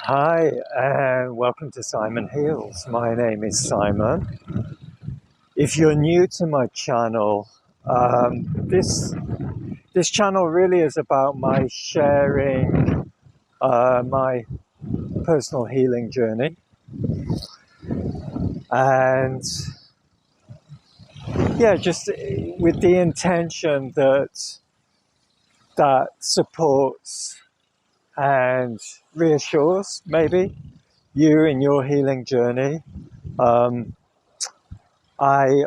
Hi, and welcome to Simonheals. My name is Simon. If you're new to my channel, this channel really is about my sharing my personal healing journey, and yeah, just with the intention that supports and reassures maybe you in your healing journey. I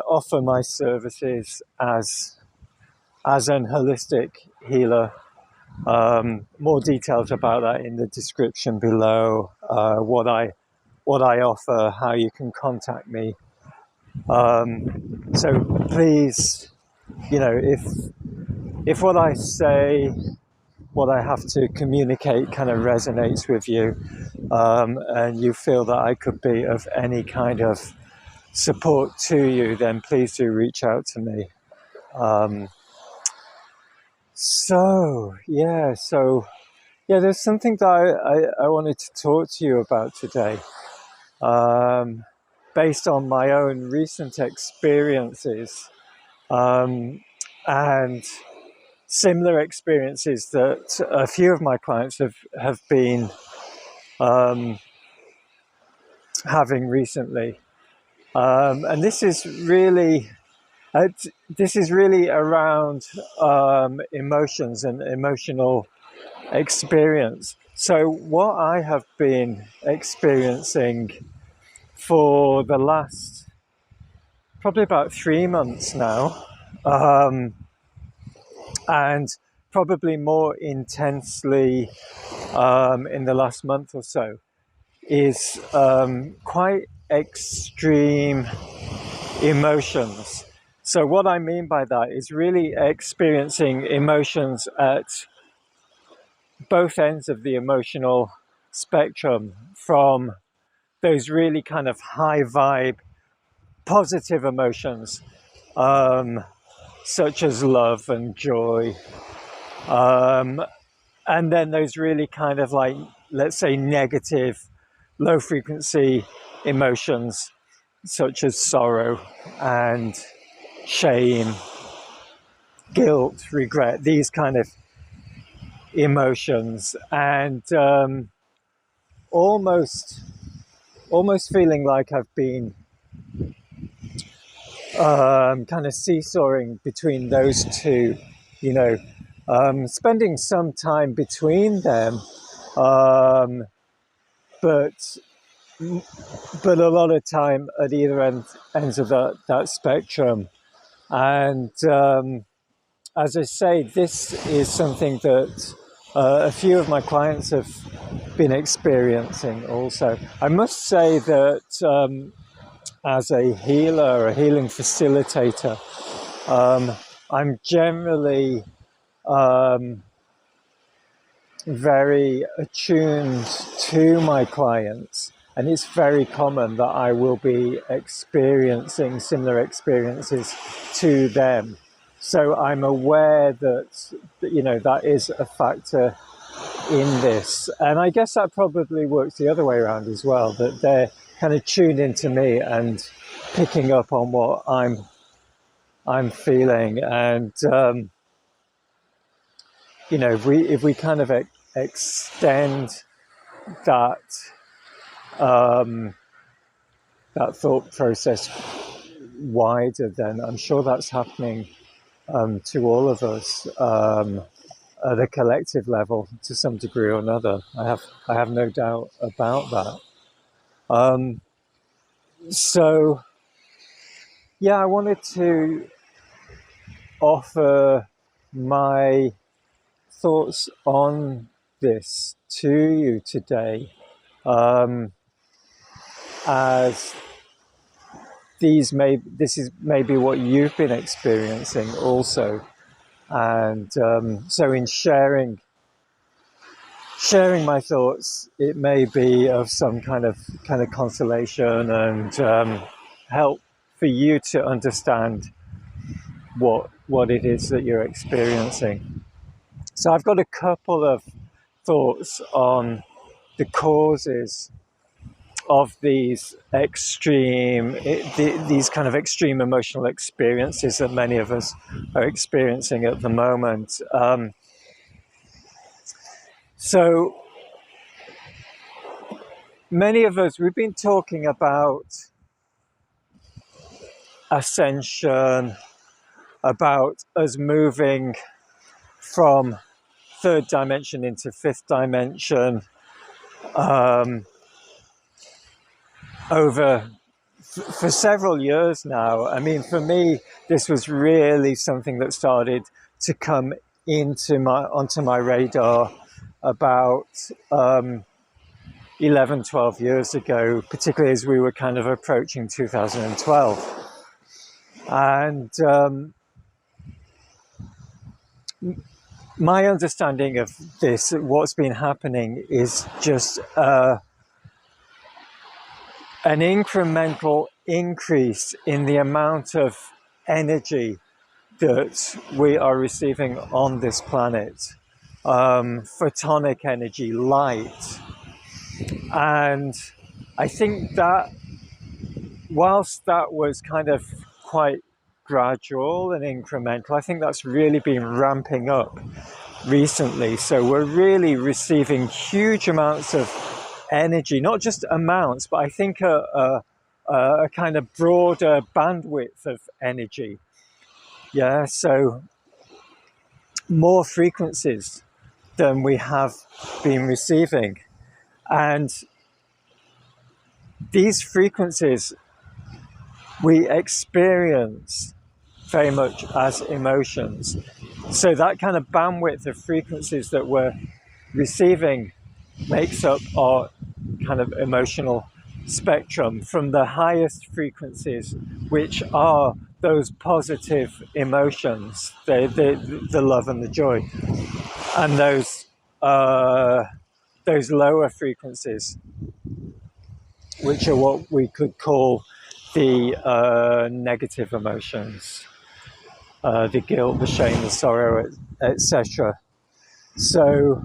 offer my services as an holistic healer. More details about that in the description below. What I offer, how you can contact me. So please, if what I say, what I have to communicate, kind of resonates with you, and you feel that I could be of any kind of support to you, then please do reach out to me. So there's something that I wanted to talk to you about today, based on my own recent experiences, and similar experiences that a few of my clients have been having recently. And this is really around emotions and emotional experience. So what I have been experiencing for the last probably about 3 months now, and probably more intensely in the last month or so, is quite extreme emotions. So what I mean by that is really experiencing emotions at both ends of the emotional spectrum, from those really kind of high vibe, positive emotions, such as love and joy, and then those really kind of like, let's say, negative, low frequency emotions, such as sorrow and shame, guilt, regret, these kind of emotions, and almost feeling like I've been kind of seesawing between those two, spending some time between them, but a lot of time at either ends of that spectrum. And as I say, this is something that a few of my clients have been experiencing also. I must say that as a healer, a healing facilitator, I'm generally very attuned to my clients, and it's very common that I will be experiencing similar experiences to them. So I'm aware that that is a factor in this, and I guess that probably works the other way around as well, that they're kind of tuned into me and picking up on what I'm feeling. And if we kind of extend that that thought process wider, then I'm sure that's happening to all of us at a collective level to some degree or another. I have no doubt about that. So yeah, I wanted to offer my thoughts on this to you today, as this is maybe what you've been experiencing also, and so in sharing my thoughts, it may be of some kind of consolation and help for you to understand what it is that you're experiencing. So I've got a couple of thoughts on the causes of these these kind of extreme emotional experiences that many of us are experiencing at the moment. So many of us, we've been talking about ascension, about us moving from third dimension into fifth dimension, for several years now. I mean, for me, this was really something that started to come onto my radar about 11, 12 years ago, particularly as we were kind of approaching 2012. And my understanding of this, what's been happening, is just an incremental increase in the amount of energy that we are receiving on this planet. Photonic energy, light. And I think that whilst that was kind of quite gradual and incremental, I think that's really been ramping up recently. So we're really receiving huge amounts of energy, not just amounts, but I think a kind of broader bandwidth of energy. Yeah, so more frequencies than we have been receiving. And these frequencies we experience very much as emotions. So that kind of bandwidth of frequencies that we're receiving makes up our kind of emotional spectrum, from the highest frequencies, which are those positive emotions, the love and the joy, and those lower frequencies, which are what we could call the negative emotions, the guilt, the shame, the sorrow, etc. So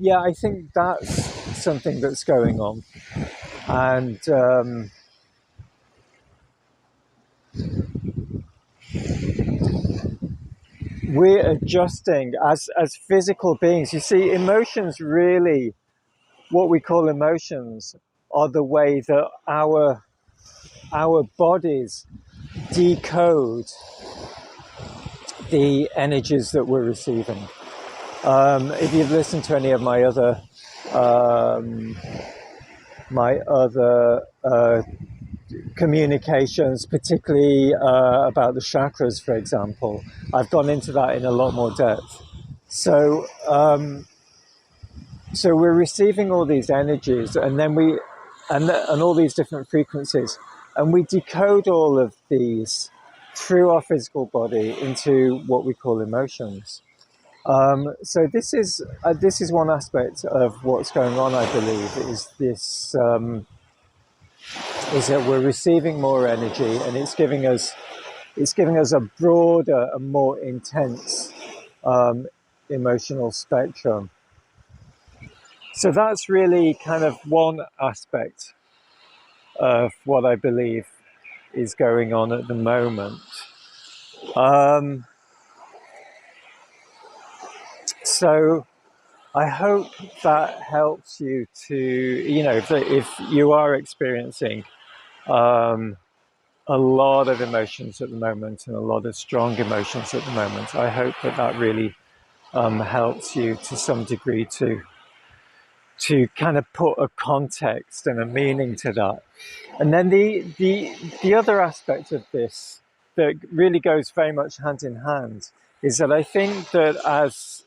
yeah, I think that's something that's going on. And we're adjusting as physical beings. You see, emotions, really, what we call emotions, are the way that our bodies decode the energies that we're receiving. If you've listened to any of my other communications, particularly about the chakras, for example, I've gone into that in a lot more depth. So so we're receiving all these energies, and then and all these different frequencies, and we decode all of these through our physical body into what we call emotions. So this is one aspect of what's going on, I believe, is this is that we're receiving more energy, and it's giving us a broader and more intense emotional spectrum. So that's really kind of one aspect of what I believe is going on at the moment. So I hope that helps you to, if you are experiencing a lot of emotions at the moment, and a lot of strong emotions at the moment, I hope that really helps you to some degree to kind of put a context and a meaning to that. And then the other aspect of this that really goes very much hand in hand is that I think that as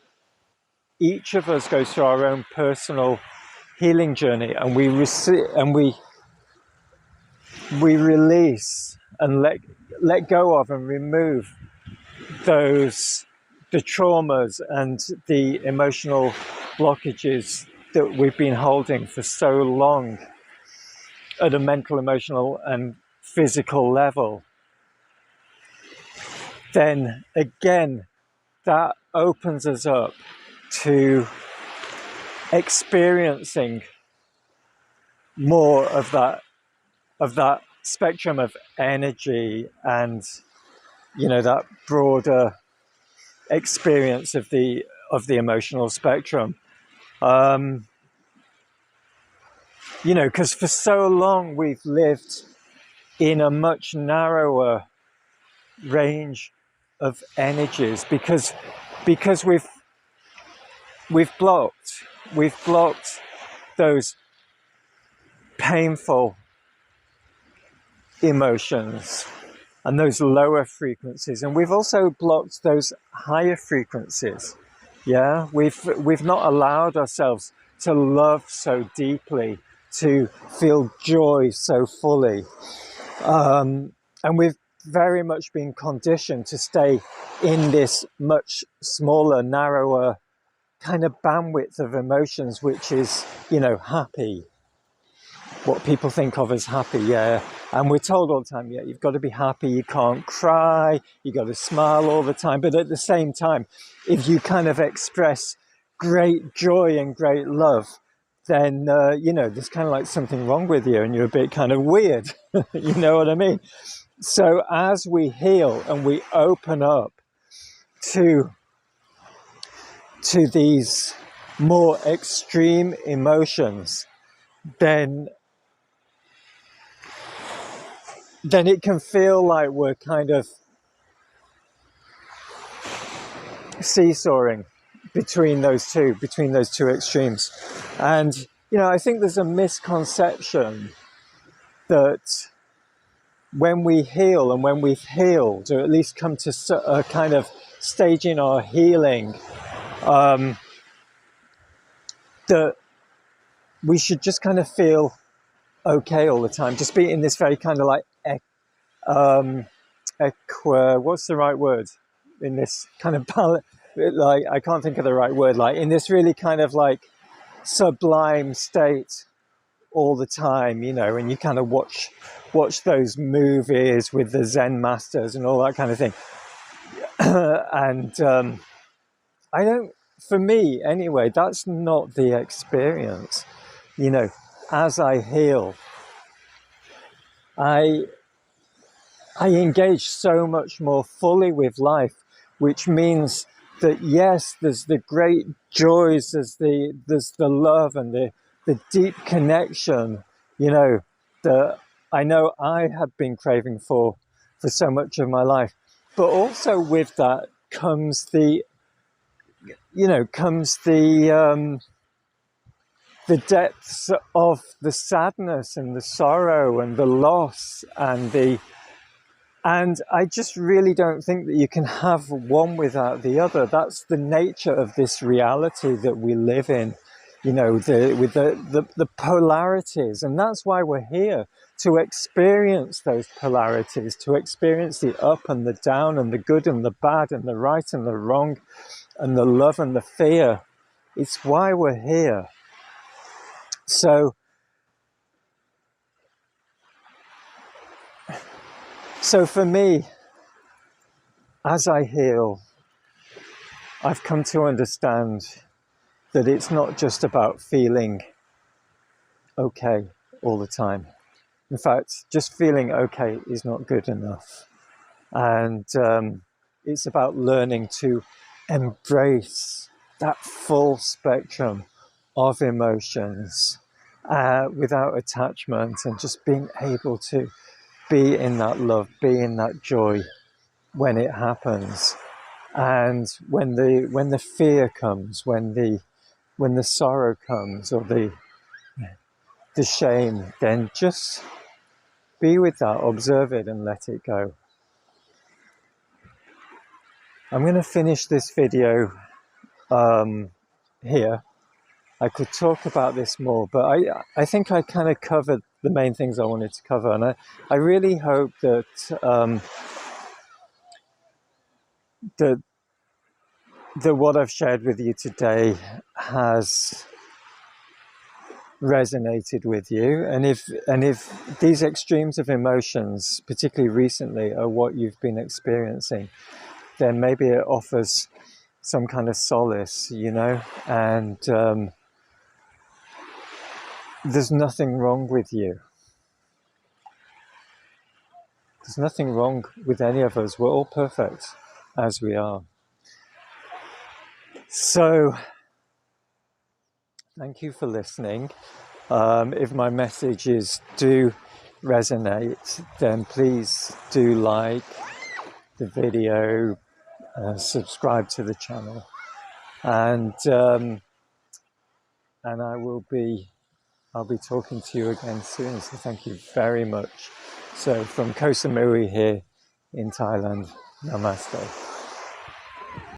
each of us goes through our own personal healing journey, and we release and let go of and remove the traumas and the emotional blockages that we've been holding for so long at a mental, emotional, and physical level, then again, that opens us up to experiencing more of that spectrum of energy, and that broader experience of the emotional spectrum. Because for so long we've lived in a much narrower range of energies, because we've blocked those painful emotions and those lower frequencies, and we've also blocked those higher frequencies. Yeah, we've not allowed ourselves to love so deeply, to feel joy so fully, and we've very much been conditioned to stay in this much smaller, narrower kind of bandwidth of emotions, which is, happy, what people think of as happy. Yeah, and we're told all the time, yeah, you've got to be happy, you can't cry, you got to smile all the time. But at the same time, if you kind of express great joy and great love, then there's kind of like something wrong with you, and you're a bit kind of weird. You know what I mean? So as we heal and we open up to these more extreme emotions, then it can feel like we're kind of seesawing between those two extremes. And I think there's a misconception that when we heal, and when we've healed, or at least come to a kind of stage in our healing, that we should just kind of feel okay all the time, just be in this very kind of like what's the right word, in this kind of like, I can't think of the right word, like in this really kind of like sublime state all the time, and you kind of watch those movies with the Zen masters and all that kind of thing. And I don't, for me anyway, that's not the experience. As I heal, I engage so much more fully with life, which means that yes, there's the great joys, there's the love and the deep connection, that I know I have been craving for so much of my life. But also with that comes the depths of the sadness and the sorrow and the loss and I just really don't think that you can have one without the other. That's the nature of this reality that we live in, with the polarities. And that's why we're here, to experience those polarities, to experience the up and the down and the good and the bad and the right and the wrong and the love and the fear. It's why we're here. So for me, as I heal, I've come to understand that it's not just about feeling okay all the time. In fact, just feeling okay is not good enough. And it's about learning to embrace that full spectrum of emotions without attachment, and just being able to be in that love, be in that joy when it happens. And when the fear comes, when the sorrow comes, or the shame, then just be with that, observe it and let it go. I'm going to finish this video here. I could talk about this more, but I think I kind of covered the main things I wanted to cover. And I really hope that that what I've shared with you today has resonated with you. And if these extremes of emotions, particularly recently, are what you've been experiencing, then maybe it offers some kind of solace, and there's nothing wrong with you. There's nothing wrong with any of us. We're all perfect as we are. So, thank you for listening. If my messages do resonate, then please do like the video, subscribe to the channel, and I'll be talking to you again soon. So thank you very much. So from Koh Samui here in Thailand, namaste.